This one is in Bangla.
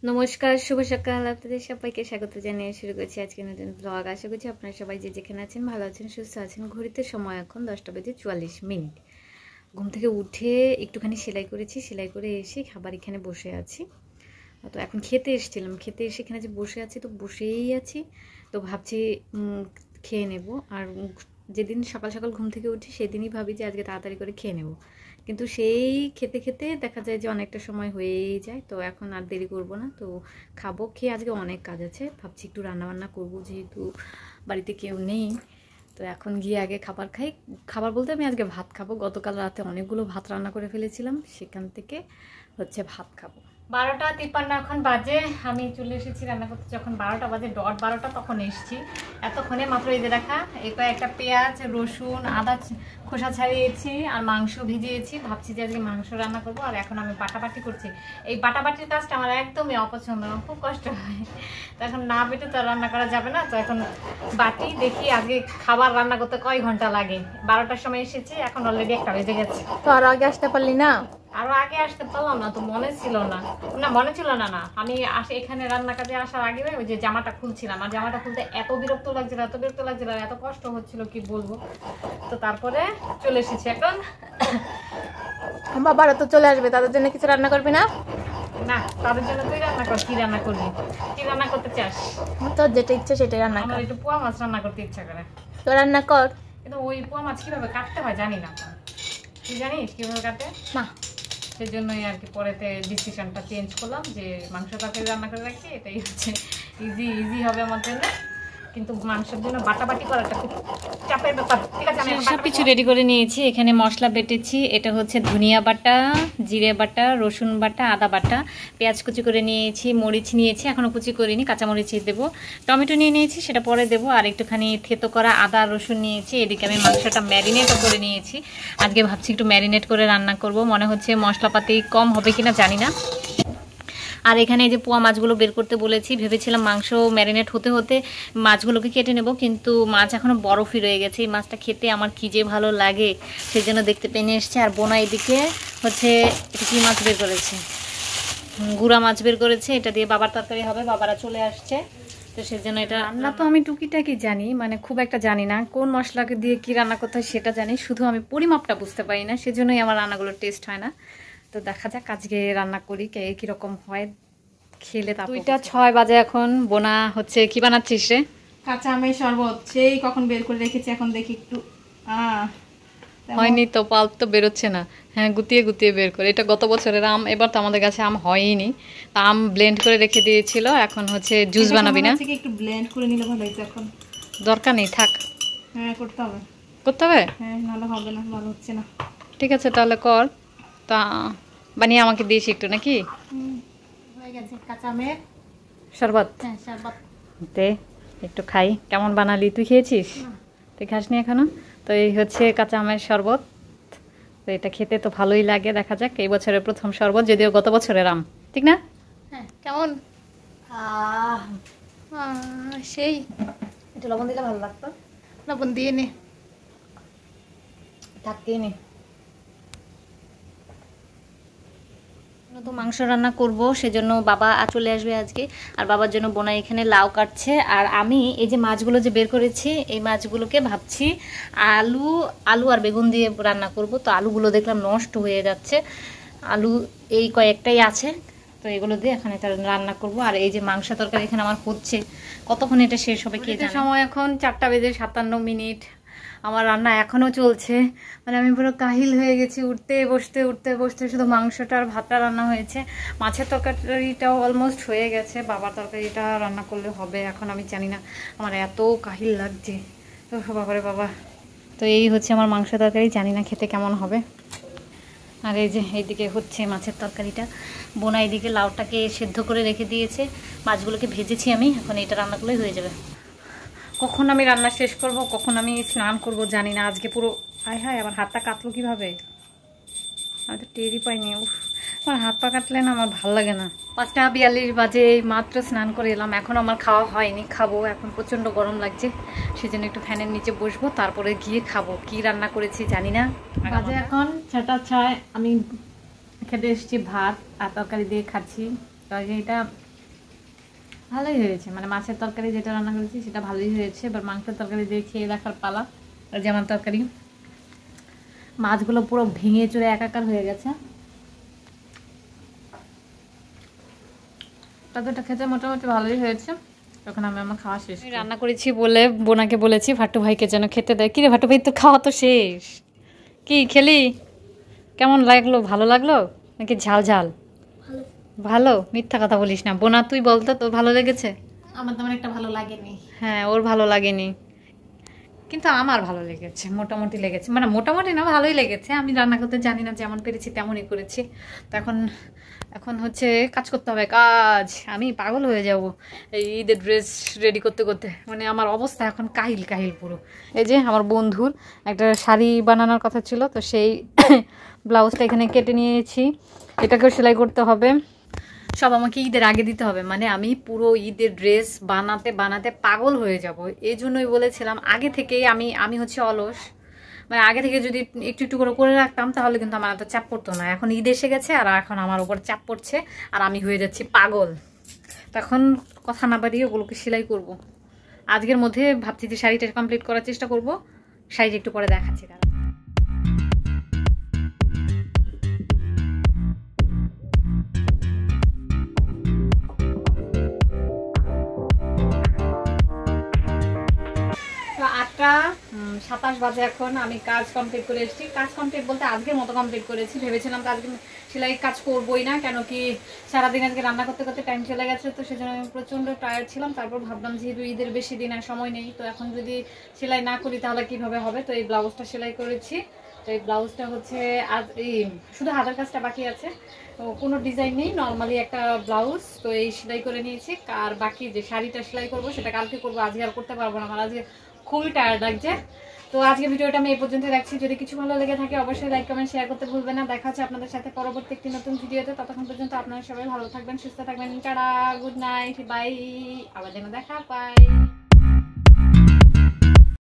নমস্কার, শুভ সকাল। আপনাদের সবাইকে স্বাগত জানিয়ে শুরু করছি আজকে নতুন ব্লগ। আশা করছি আপনারা সবাই যে যেখানে আছেন ভালো আছেন, সুস্থ আছেন। ঘড়িতে সময় এখন 10:44। ঘুম থেকে উঠে একটুখানি সেলাই করেছি, সেলাই করে এসে খাবার এখানে বসে আছি। তো এখন খেতে এসেছিলাম, খেতে এসে এখানে যে বসে আছি, তো বসেই আছি, তো ভাবছি খেয়ে নেব। আর যেদিন সকাল সকাল ঘুম থেকে উঠি সেদিনই ভাবি যে আজকে তাড়াতাড়ি করে খেয়ে নেব, কিন্তু সেই খেতে খেতে দেখা যায় যে অনেকটা সময় হয়েই যায়। তো এখন আর দেরি করব না, তো খাবো। খেয়ে আজকে অনেক কাজ আছে, ভাবছি একটু রান্নাবান্না করব, যেহেতু বাড়িতে কেউ নেই। তো এখন গিয়ে আগে খাবার খাই। খাবার বলতে আমি আজকে ভাত খাবো। গতকাল রাতে অনেকগুলো ভাত রান্না করে ফেলেছিলাম, সেখান থেকে হচ্ছে ভাত খাবো। 12:53 এখন বাজে। আমি চলে এসেছি রান্না করতে, যখন 12টা বাজে, ডট 12টা, তখন এসেছি। এতক্ষণে মাত্র এই যে দেখা, এই কয়েকটা পেঁয়াজ, রসুন, আদা খোসা ছাড়িয়েছি আর মাংস ভিজিয়েছি। ভাবছি যে আজকে মাংস রান্না করবো। আর এখন আমি বাটাবাটি করছি। এই বাটাবাটির কাজটা আমার একদমই অপছন্দ, খুব কষ্ট হয়। তো এখন না বেটে তো রান্না করা যাবে না, তো এখন বাটি। দেখি আজকে খাবার রান্না করতে কয় ঘন্টা লাগে। 12টার সময় এসেছি, এখন অলরেডি 1টা বেজে গেছে। তো আরো আগে আসতে পারলি না? আরো আগে আসতে পারলাম না, তো মনে ছিল না। মনে ছিল না আমি এখানে রান্না কাজে আসার আগে ওই যে জামাটা খুলছিলাম, আর জামাটা খুলতে এত বিরক্ত লাগছিল, এত বিরক্ত লাগছিল, এত কষ্ট হচ্ছিল কি বলবো। তো তারপরে চলে এসেছি এখন। বাবারা তো চলে আসবে, তাদের জন্য কিছু রান্না করবি না? না, তাদের জন্য তুই রান্না কর। কি রান্না করবি? কি রান্না করতে চাস? তোর যেটা ইচ্ছে সেটাই রান্না কর। আমার একটু পোয়া মাছ রান্না করতে ইচ্ছা করে। তো রান্না কর। কিন্তু ওই পোয়া মাছ কিভাবে কাটতে হয় জানি না। তুই জানিস কিভাবে কাটে? না। সেই জন্যই আর কি পরেতে ডিসিশনটা চেঞ্জ করলাম যে মাংস তরকারি রান্না করে রাখি, এটাই হচ্ছে ইজি হবে আমার জন্য। কিন্তু মাংসের জন্য বাটাবাটি করাটা খুব চাপের ব্যাপার। ঠিক আছে, আমি সব কিছু রেডি করে নিয়েছি। এখানে মশলা বেটেছি, এটা হচ্ছে ধনিয়া বাটা, জিরে বাটা, রসুন বাটা, আদা বাটা, পেঁয়াজ কুচি করে নিয়েছি, মরিচ নিয়েছি, এখনও কুচি করিনি, কাঁচামরিচ দেবো, টমেটো নিয়ে নিয়েছি, সেটা পরে দেবো, আর একটুখানি থেতো করা আদা রসুন নিয়েছি। এদিকে আমি মাংসটা ম্যারিনেটও করে নিয়েছি। আজকে ভাবছি একটু ম্যারিনেট করে রান্না করব। মনে হচ্ছে মশলাপাতি কম হবে কিনা জানি না। আর এখানে এই যে পোয়া মাছগুলো বের করতে বলেছি, ভেবেছিলাম মাংস ম্যারিনেট হতে হতে মাছগুলোকে কেটে নেব, কিন্তু মাছ এখনও বরফই রয়ে গেছে। এই মাছটা খেতে আমার কী যে ভালো লাগে, সেই জন্য দেখতে পেয়ে নিয়ে এসছে। আর বোনা এদিকে হচ্ছে এটা কী মাছ বের করেছে, গুড়া মাছ বের করেছে, এটা দিয়ে বাবার তরকারি হবে। বাবারা চলে আসছে, তো সেজন্য এটা রান্না তো আমি টুকিটাকি জানি, মানে খুব একটা জানি না। কোন মশলাকে দিয়ে কি রান্না করতে হয় সেটা জানি, শুধু আমি পরিমাপটা বুঝতে পারি না, সেজন্যই আমার রান্নাগুলোর টেস্ট হয় না। তো দেখা যাক আজকে রান্না করি কীরকম হয়, খেলে। 2:06 বাজে এখন। বোনা হচ্ছে কি বানাচ্ছিস রে? কাঁচা আমের শরবত, সেই কখন বের করে রেখেছি, এখন দেখি একটু। হয়নি তো, পাল্প তো বেরোচ্ছে না। হ্যাঁ, গুতিয়ে গুতিয়ে বের করে। এটা গত বছরের আম, এবার তো আমাদের কাছে আম হয়নি, তা আম ব্লেন্ড করে রেখে দিয়েছিল। এখন হচ্ছে জুস বানাবি না? একটু ব্লেন্ড করে নিলে ভালো হতো। এখন দরকার নেই, থাক। হ্যাঁ, করতে হবে। করতে হবে? হ্যাঁ, নাহলে হবে না, ভালো হচ্ছে না। ঠিক আছে, তাহলে কর। তা বানিয়ে আমাকে দিস একটু, নাকি? হয়ে গেছে কাঁচা আমের শরবত। হ্যাঁ, শরবত দে একটু খাই। কেমন বানালি? তুই খেয়েছিস? তুই খাসনি এখনো? তো এই হচ্ছে কাঁচা আমের শরবত। তো এটা খেতে তো ভালোই লাগে। দেখা যাক, এই বছরের প্রথম শরবত, যদিও গত বছরের আম, ঠিক না? হ্যাঁ, কেমন? সেই একটু লবণ দিলে ভালো লাগতো। লবণ দিয়ে নে, থাকতেই নে। তো মাংস রান্না করব, সেজন্য বাবা চলে আসবে আজকে। আর বাবার জন্য বোনা এখানে লাউ কাটছে। আর আমি এই যে মাছগুলো যে বের করেছি, এই মাছগুলোকে ভাবছি আলু আর বেগুন দিয়ে রান্না করব। তো আলুগুলো দেখলাম নষ্ট হয়ে যাচ্ছে, আলু এই কয়েকটাই আছে, তো এগুলো দিয়ে এখানে রান্না করব। আর এই যে মাংস তরকারি এখানে আমার হচ্ছে, কতক্ষণ এটা শেষ হবে কে জানে। সময় এখন 4:57। আমার রান্না এখনও চলছে, মানে আমি পুরো কাহিল হয়ে গেছি। উঠতে বসতে শুধু মাংসটা আর ভাতটা রান্না হয়েছে। মাছের তরকারিটাও অলমোস্ট হয়ে গেছে, বাবার তরকারিটা রান্না করলে হবে। এখন আমি জানি না, আমার এত কাহিল লাগছে। তো বাবারে বাবা, তো এই হচ্ছে আমার মাংস তরকারি, জানি না খেতে কেমন হবে। আর এই যে এইদিকে হচ্ছে মাছের তরকারিটা। বোনা এইদিকে লাউটাকে সেদ্ধ করে রেখে দিয়েছে, মাছগুলোকে ভেজেছি আমি, এখন এটা রান্না করলেই হয়ে যাবে। কখন আমি রান্না শেষ করব, কখন আমি স্নান করব জানি না। আজকে পুরো হায় আমার হাতটা কাটলো কীভাবে, আমি তো টেরই পাইনি। আমার হাত পা কাটলে না আমার ভালো লাগে না। 5:42 বাজে, মাত্র স্নান করে এলাম, এখন আমার খাওয়া হয়নি, খাবো। এখন প্রচণ্ড গরম লাগছে, সেজন্য একটু ফ্যানের নিচে বসবো, তারপরে গিয়ে খাবো। কি রান্না করেছি জানি না। বাজে এখন 6:06। আমি খেতে এসেছি ভাত আর তরকারি দিয়ে খাচ্ছি। তরকারিটা ভালোই হয়েছে, মানে মাছের তরকারি যেটা রান্না করেছি সেটা ভালোই হয়েছে। এবার মাংসের তরকারি দিয়ে খেয়ে দেখার পালা। আর যেমন তরকারি মাছগুলো পুরো ভেঙে চুরে একাকার হয়ে গেছে। তরকারিটা খেতে মোটামুটি ভালোই হয়েছে। তখন আমি আমার খাওয়া শেষ রান্না করেছি বলে বোনাকে বলেছি ভাট্টু ভাইকে যেন খেতে দেয়। কিরে ভাট্টু ভাই, তোর খাওয়া তো শেষ, কি খেলি? কেমন লাগলো? ভালো লাগলো নাকি ঝাল ঝাল? ভালো, মিথ্যা কথা বলিস না। বোনা তুই বলতো, তোর ভালো লেগেছে? আমার তেমন একটা ভালো লাগেনি। হ্যাঁ, ওর ভালো লাগেনি, কিন্তু আমার ভালো লেগেছে, মোটামুটি লেগেছে। মানে মোটামুটি না, ভালোই লেগেছে। আমি রান্না করতে জানি না, যেমন পেরেছি তেমনই করেছি। তো এখন এখন হচ্ছে কাজ করতে হবে, কাজ। আমি পাগল হয়ে যাব এই ঈদের ড্রেস রেডি করতে করতে। মানে আমার অবস্থা এখন কাহিল কাহিল পুরো। এই যে আমার বন্ধুর একটা শাড়ি বানানোর কথা ছিল, তো সেই ব্লাউজটা এখানে কেটে নিয়েছি। এটাকেও সেলাই করতে হবে, সব আমাকে ঈদের আগে দিতে হবে। মানে আমি পুরো ঈদের ড্রেস বানাতে বানাতে পাগল হয়ে যাব। এই জন্যই বলেছিলাম আগে থেকেই, আমি হচ্ছে অলস। মানে আগে থেকে যদি একটু একটু করে করে রাখতাম তাহলে কিন্তু আমার এত চাপ পড়তো না। এখন ঈদ এসে গেছে আর এখন আমার উপর চাপ পড়ছে আর আমি হয়ে যাচ্ছি পাগল। তখন কথা না বাড়িয়ে ওগুলোকে সেলাই করব। আজকের মধ্যে ভাবছি যে শাড়িটা কমপ্লিট করার চেষ্টা করব। শাড়িটা একটু পরে দেখাচ্ছি তারা। তো 8:27 বাজে এখন। আমি কাজ কমপ্লিট করে এসেছি। কাজ কমপ্লিট বলতে আজকের মতো কমপ্লিট করেছি। ভেবেছিলাম তো আজকে সেলাই কাজ করবোই না, কেন কি সারাদিন আজকে রান্না করতে করতে টাইম চলে গেছে। তো সেজন্য আমি প্রচণ্ড টায়ার্ড ছিলাম। তারপর ভাবলাম যেহেতু ঈদের বেশি দিন আর সময় নেই, তো এখন যদি সেলাই না করি তাহলে কিভাবে হবে। তো এই ব্লাউজটা সেলাই করেছি। তো এই ব্লাউজটা হচ্ছে আজ এই শুধু হাতের কাজটা বাকি আছে, তো কোনো ডিজাইন নেই, নর্মালি একটা ব্লাউজ। তো এই সেলাই করে নিয়েছি। আর বাকি যে শাড়িটা সেলাই করবো সেটা কালকে করবো, আজকে আর করতে পারবো না। আমার আজকে খুবই টায়ার্ড লাগছে। তো আজকে ভিডিওটা আমি এই পর্যন্ত রাখছি। যদি কিছু ভালো লেগে থাকে অবশ্যই লাইক কমেন্ট শেয়ার করতে ভুলবেন না। দেখা হচ্ছে আপনাদের সাথে পরবর্তী একটি নতুন ভিডিওতে। ততক্ষণ পর্যন্ত আপনারা সবাই ভালো থাকবেন, সুস্থ থাকবেন। Ta-ta, good night, bye. আবার যেন দেখা পাই।